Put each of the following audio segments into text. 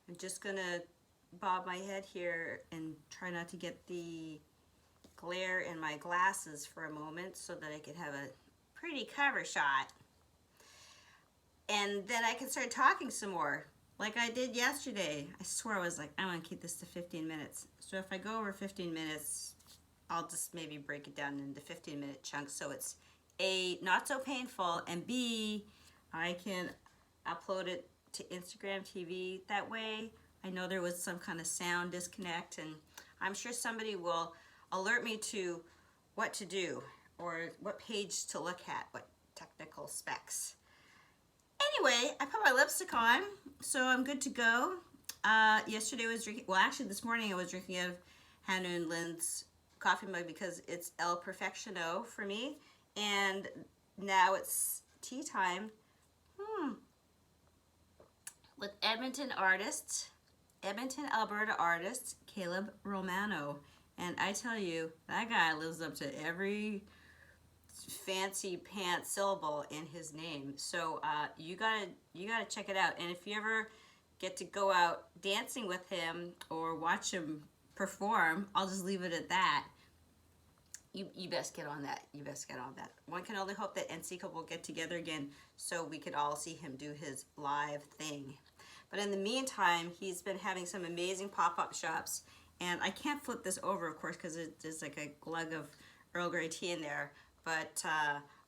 I'm just gonna bob my head here and try not to get the glare in my glasses for a moment so that I can have a pretty cover shot. And then I can start talking some more, like I did yesterday. I swear I was like, I want to keep this to 15 minutes. So if I go over 15 minutes, I'll just maybe break it down into 15-minute chunks so it's A, not so painful, and B, I can upload it to Instagram TV. That way I know there was some kind of sound disconnect, and I'm sure somebody will alert me to what to do or what page to look at, what technical specs. Anyway, I put my lipstick on, so I'm good to go. Yesterday I was drinking, well actually this morning I was drinking out of Hannah and Lynn's coffee mug because it's El Perfectiono for me. And now it's tea time with Edmonton, Alberta artist, Caleb Romano. And I tell you, that guy lives up to every fancy pants syllable in his name. So you gotta check it out. And if you ever get to go out dancing with him or watch him perform, I'll just leave it at that. You best get on that. You best get on that. One can only hope that NCCO will get together again so we could all see him do his live thing. But in the meantime, he's been having some amazing pop-up shops. And I can't flip this over, of course, because there's like a glug of Earl Grey tea in there. But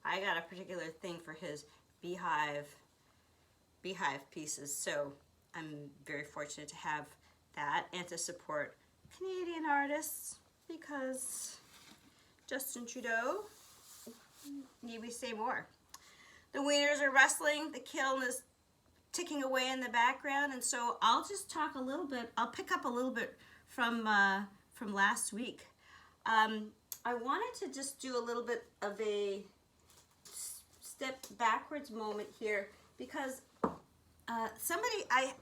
I got a particular thing for his beehive pieces. So I'm very fortunate to have that and to support Canadian artists because Justin Trudeau, need we say more? The wieners are rustling, the kiln is ticking away in the background, and so I'll just talk a little bit, I'll pick up a little bit from last week. I wanted to just do a little bit of a step backwards moment here because I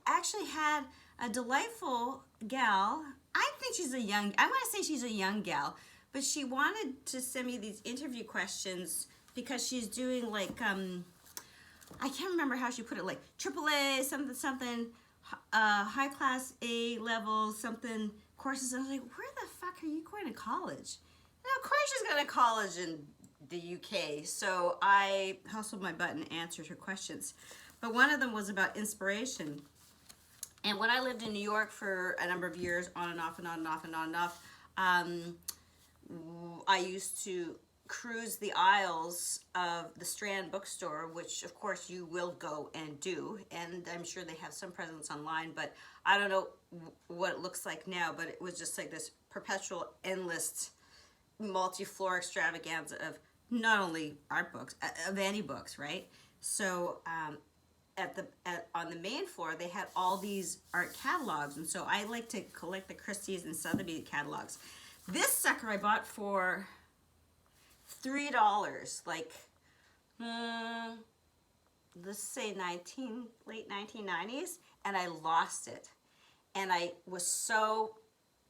actually had a delightful gal. I think she's I want to say she's a young gal, but she wanted to send me these interview questions because she's doing like, I can't remember how she put it, like AAA, something, high class A level, something courses. I was like, where the fuck are you going to college? And of course she's going to college in the UK. So I hustled my butt and answered her questions. But one of them was about inspiration. And when I lived in New York for a number of years, on and off and on and off and on and off, I used to cruise the aisles of the Strand bookstore, which of course you will go and do, and I'm sure they have some presence online, but I don't know what it looks like now, but it was just like this perpetual, endless, multi-floor extravaganza of not only art books, of any books, right? So on the main floor, they had all these art catalogs, and so I like to collect the Christie's and Sotheby's catalogs. This sucker I bought for $3, like, let's say late 1990s, and I lost it. And I was so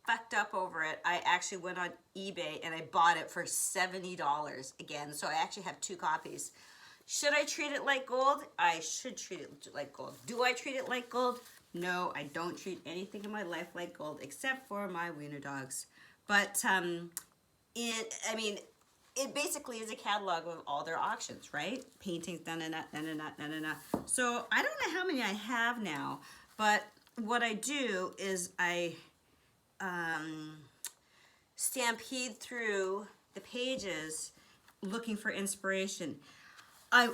fucked up over it, I actually went on eBay and I bought it for $70 again. So I actually have 2 copies. Should I treat it like gold? I should treat it like gold. Do I treat it like gold? No, I don't treat anything in my life like gold except for my wiener dogs. But it basically is a catalog of all their auctions, right? Paintings, So I don't know how many I have now, but what I do is I stampede through the pages looking for inspiration. I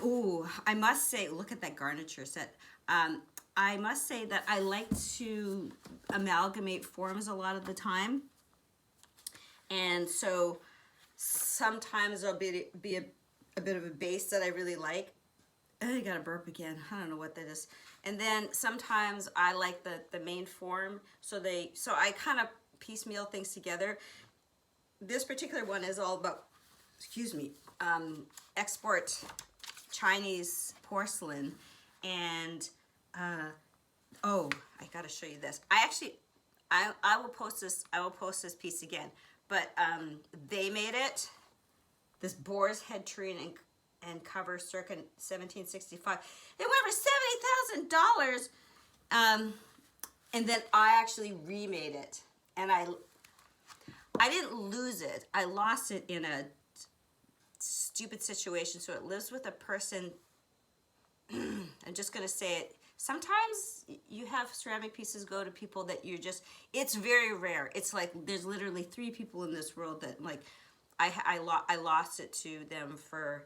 must say, look at that garniture set. I must say that I like to amalgamate forms a lot of the time. And so sometimes there'll be a bit of a base that I really like. I got a burp again. I don't know what that is. And then sometimes I like the main form. So I kind of piecemeal things together. This particular one is all about, export Chinese porcelain. And, I got to show you this. I will post this piece again. But they made it, this boar's head tree and cover circa 1765. It went for $70,000. And then I actually remade it, and I didn't lose it. I lost it in a stupid situation. So it lives with a person. I'm just gonna say it. Sometimes you have ceramic pieces go to people that you're just, it's very rare. It's like there's literally 3 people in this world that like I lost it to them for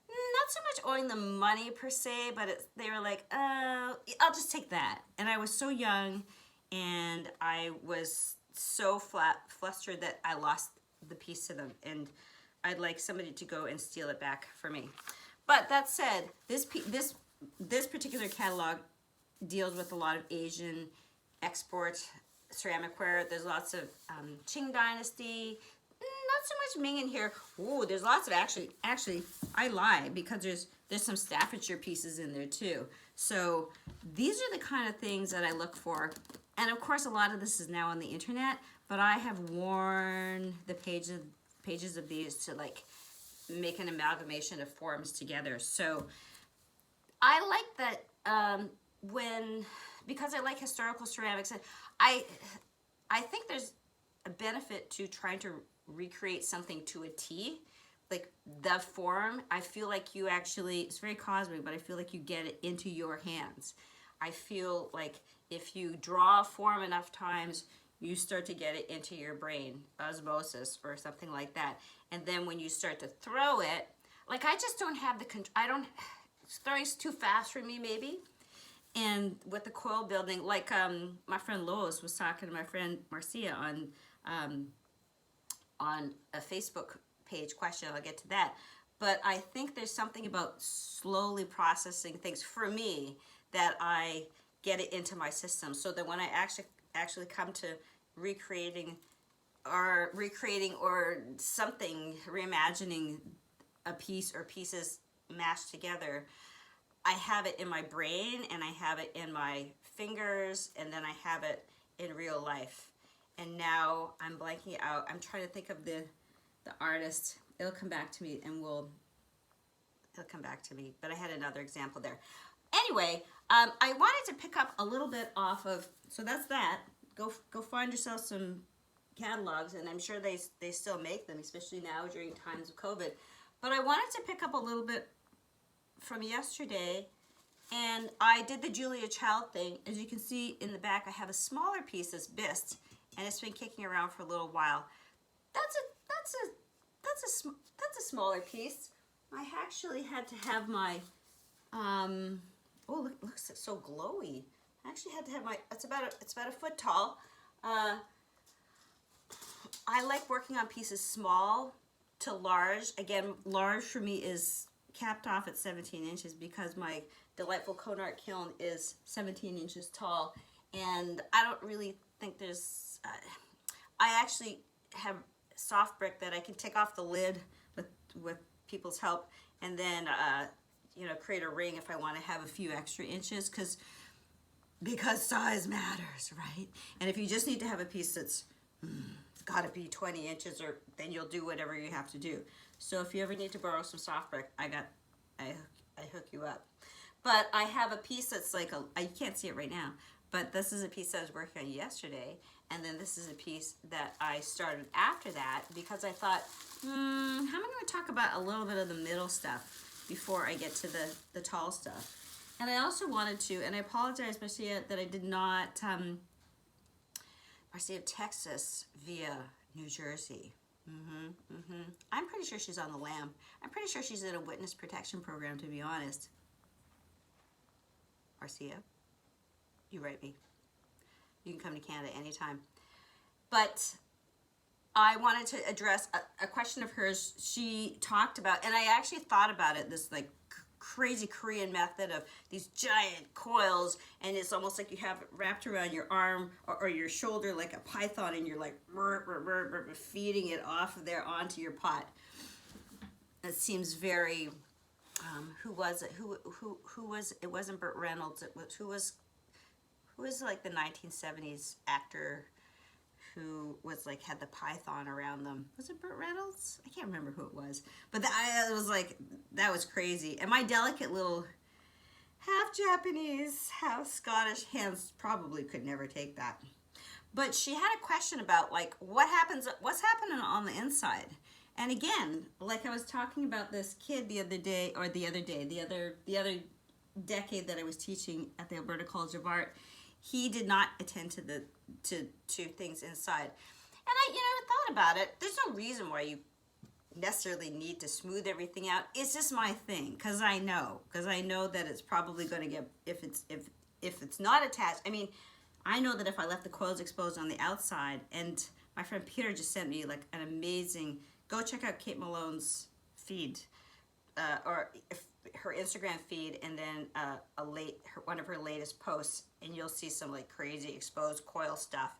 not so much owing them money per se, but they were like, I'll just take that. And I was so young, and I was so flustered that I lost the piece to them, and I'd like somebody to go and steal it back for me. But that said, this particular catalog deals with a lot of Asian export ceramic ware. There's lots of Qing Dynasty. Not so much Ming in here. Ooh, there's lots of actually I lie, because there's some Staffordshire pieces in there too. So these are the kind of things that I look for. And of course, a lot of this is now on the internet, but I have worn the pages of these to like make an amalgamation of forms together. So I like that because I like historical ceramics, and I think there's a benefit to trying to recreate something to a T, like the form. I feel like you actually, it's very cosmic, but I feel like you get it into your hands. I feel like if you draw a form enough times, you start to get it into your brain, osmosis or something like that. And then when you start to throw it, like I just don't have the control. Throwing's too fast for me maybe. And with the coil building, like my friend Lois was talking to my friend Marcia on a Facebook page question. I'll get to that. But I think there's something about slowly processing things for me that I get it into my system, so that when I actually come to recreating or something, reimagining a piece or pieces mashed together, I have it in my brain, and I have it in my fingers, and then I have it in real life. And now I'm blanking out. I'm trying to think of the artist. It'll come back to me, and it'll come back to me. But I had another example there. Anyway, I wanted to pick up a little bit off of, so that's that. Go find yourself some catalogs, and I'm sure they still make them, especially now during times of COVID. But I wanted to pick up a little bit from yesterday, and I did the Julia Child thing. As you can see in the back, I have a smaller piece that's bisque, and it's been kicking around for a little while. That's a smaller piece. I actually had to have my oh, look, it looks so glowy. I actually had to have my, it's about a foot tall. I like working on pieces small to large. Again, large for me is capped off at 17 inches because my delightful Conart kiln is 17 inches tall, and I don't really think there's, I actually have soft brick that I can take off the lid with people's help, and then you know, create a ring if I want to have a few extra inches, because size matters, right? And if you just need to have a piece that's it's got to be 20 inches, or then you'll do whatever you have to do. So if you ever need to borrow some soft brick, I hook you up. But I have a piece that's like you can't see it right now, but this is a piece I was working on yesterday, and then this is a piece that I started after that, because I thought, how am I going to talk about a little bit of the middle stuff before I get to the tall stuff? And I also wanted to, and I apologize, Marcia, that I did not, Marcia of Texas via New Jersey. I'm pretty sure she's on the lam. I'm pretty sure she's in a witness protection program, to be honest. Marcia, you write me. You can come to Canada anytime. But I wanted to address a question of hers. She talked about, and I actually thought about it, this like crazy Korean method of these giant coils, and it's almost like you have it wrapped around your arm or your shoulder like a python, and you're like feeding it off of there onto your pot. It seems very who was it? Who was it? Wasn't Burt Reynolds. It was who was like the 1970s actor who was like had the python around them. Was it Burt Reynolds? I can't remember who it was, but it was like, that was crazy. And my delicate little half Japanese, half Scottish. Hands probably could never take that. But she had a question about like what's happening on the inside. And again, like I was talking about this kid the other decade that I was teaching at the Alberta College of Art, he did not attend to things inside. And I thought about it. There's no reason why you necessarily need to smooth everything out. It's just my thing, because I know that it's probably going to get, if it's not attached. I mean, I know that if I left the coils exposed on the outside, and my friend Peter just sent me like an amazing, go check out Kate Malone's feed, or her Instagram feed, and then one of her latest posts, and you'll see some like crazy exposed coil stuff.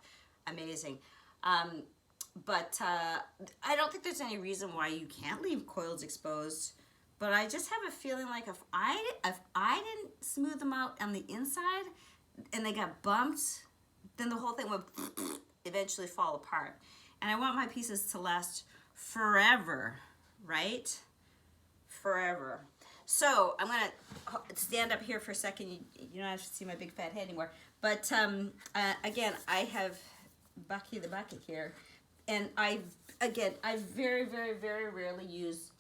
Amazing. But I don't think there's any reason why you can't leave coils exposed. But I just have a feeling like if I didn't smooth them out on the inside and they got bumped, then the whole thing would eventually fall apart. And I want my pieces to last forever, right? Forever. So I'm gonna stand up here for a second. You don't have to see my big fat head anymore. But again, I have Bucky the bucket here. And I very, very, very rarely use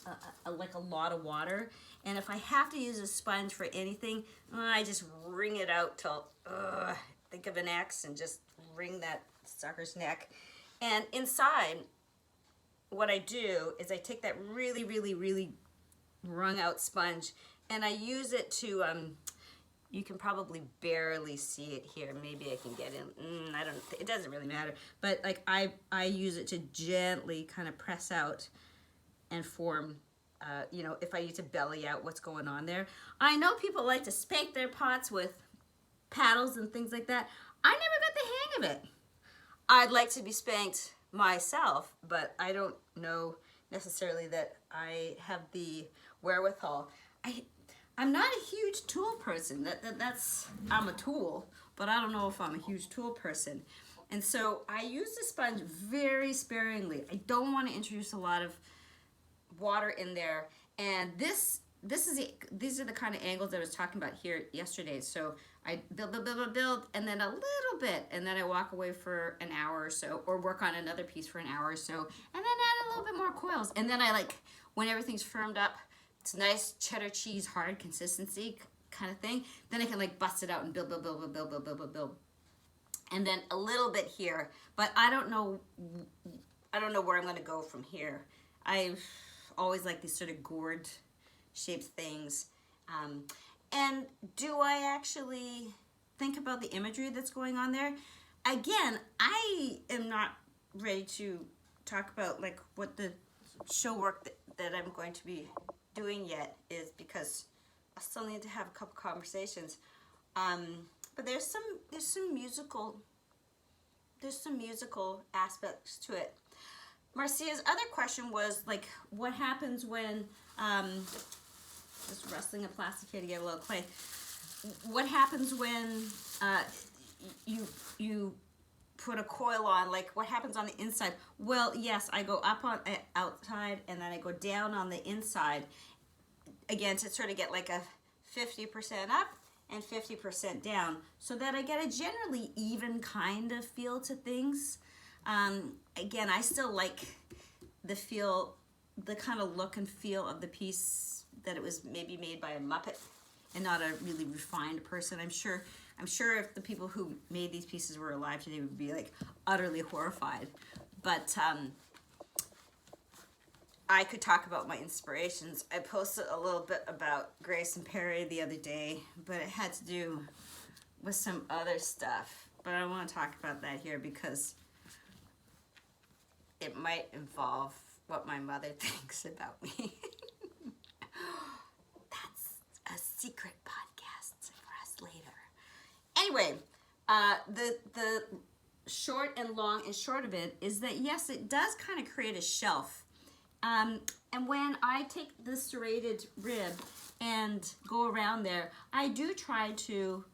like a lot of water. And if I have to use a sponge for anything, I just wring it out till, think of an X and just wring that sucker's neck. And inside, what I do is I take that really, really, really wrung out sponge and I use it to, you can probably barely see it here. Maybe I can get in. It doesn't really matter. But like I use it to gently kind of press out and form, if I need to belly out what's going on there. I know people like to spank their pots with paddles and things like that. I never got the hang of it. I'd like to be spanked myself, but I don't know necessarily that I have the wherewithal. I'm not a huge tool person. I'm a tool, but I don't know if I'm a huge tool person. And so I use the sponge very sparingly. I don't want to introduce a lot of water in there. And these are the kind of angles that I was talking about here yesterday. So I build, and then a little bit, and then I walk away for an hour or so, or work on another piece for an hour or so, and then add a little bit more coils. And then when everything's firmed up, it's nice cheddar cheese, hard consistency kind of thing. Then I can like bust it out and build. And then a little bit here, but I don't know where I'm gonna go from here. I've always liked these sort of gourd shaped things. And do I actually think about the imagery that's going on there? Again, I am not ready to talk about like what the show work that I'm going to be doing yet is, because I still need to have a couple conversations. But there's some musical aspects to it. Marcia's other question was like, what happens when just wrestling a plastic here to get a little clay? What happens when you put a coil on? Like, what happens on the inside? Well, yes, I go up on outside and then I go down on the inside, again, to sort of get like a 50% up and 50% down, so that I get a generally even kind of feel to things. Again, I still like the kind of look and feel of the piece, that it was maybe made by a Muppet and not a really refined person. I'm sure if the people who made these pieces were alive today, would be like utterly horrified. But I could talk about my inspirations. I posted a little bit about Grace and Perry the other day, but it had to do with some other stuff. But I don't want to talk about that here because it might involve what my mother thinks about me. That's a secret podcast for us later. Anyway, the short and long and short of it is that yes, it does kind of create a shelf. And when I take the serrated rib and go around there, I do try to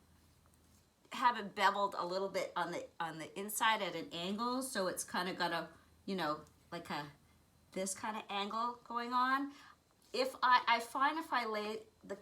have it beveled a little bit on the inside at an angle, so it's kind of got a, like this kind of angle going on. I find if I lay the